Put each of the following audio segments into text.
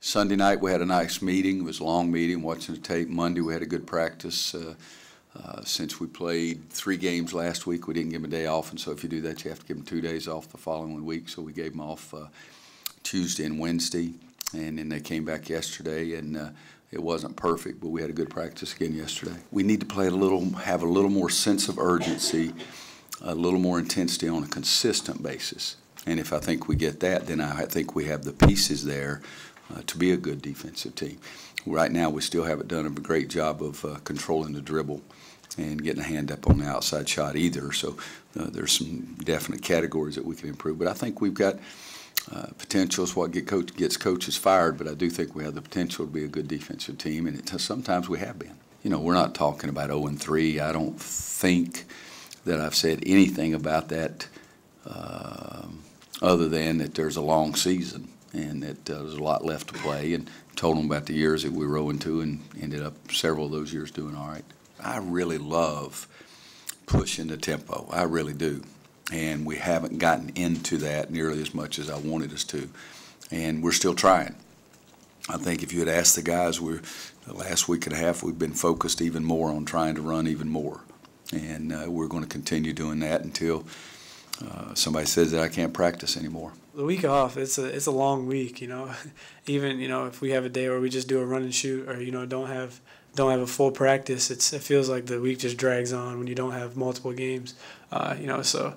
Sunday night we had a nice meeting. It was a long meeting, watching the tape. Monday we had a good practice. Since we played 3 games last week, we didn't give them a day off, and so if you do that, you have to give them 2 days off the following week. So we gave them off Tuesday and Wednesday, and then they came back yesterday, and it wasn't perfect, but we had a good practice again yesterday. We need to play have a little more sense of urgency, a little more intensity on a consistent basis. And if I think we get that, then I think we have the pieces there to be a good defensive team. Right now, we still haven't done a great job of controlling the dribble and getting a hand up on the outside shot either. So there's some definite categories that we can improve. But I think we've got potential is what gets coaches fired, but I do think we have the potential to be a good defensive team, and sometimes we have been. You know, we're not talking about 0-3. I don't think that I've said anything about that other than that there's a long season and that there's a lot left to play, and told them about the years that we were 0-2 and ended up several of those years doing all right. I really love pushing the tempo. I really do. And we haven't gotten into that nearly as much as I wanted us to. And we're still trying. I think if you had asked the guys, the last week and a half we've been focused even more on trying to run even more. And we're going to continue doing that until somebody says that I can't practice anymore. The week off, it's a long week, you know. Even, you know, if we have a day where we just do a run and shoot, or, you know, don't have a full practice, it feels like the week just drags on when you don't have multiple games, you know. So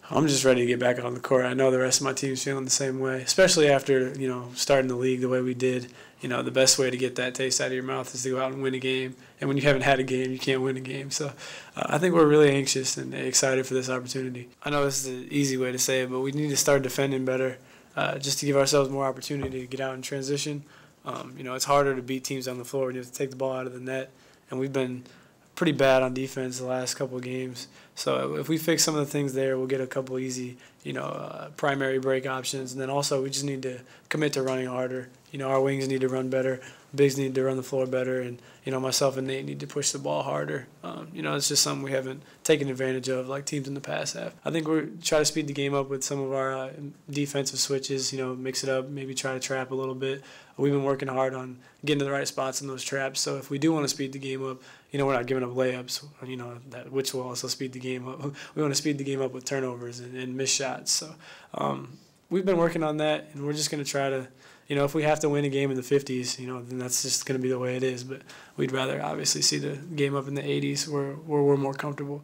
I'm just ready to get back on the court. I know the rest of my team's feeling the same way, especially after, you know, starting the league the way we did. You know, the best way to get that taste out of your mouth is to go out and win a game. And when you haven't had a game, you can't win a game. So I think we're really anxious and excited for this opportunity. I know this is an easy way to say it, but we need to start defending better just to give ourselves more opportunity to get out and transition. You know, it's harder to beat teams on the floor when you have to take the ball out of the net. And we've been pretty bad on defense the last couple of games. So if we fix some of the things there, we'll get a couple easy, you know, primary break options. And then also we just need to commit to running harder. You know, our wings need to run better, bigs need to run the floor better, and, you know, myself and Nate need to push the ball harder. You know, it's just something we haven't taken advantage of like teams in the past have. I think we're trying to speed the game up with some of our defensive switches, you know, mix it up, maybe try to trap a little bit. We've been working hard on getting to the right spots in those traps. So if we do want to speed the game up, you know, we're not giving up layups, you know, which will also speed the game up. We want to speed the game up with turnovers and missed shots. So we've been working on that, and we're just going to try to, you know, if we have to win a game in the 50s, you know, then that's just going to be the way it is. But we'd rather obviously see the game up in the 80s where we're more comfortable.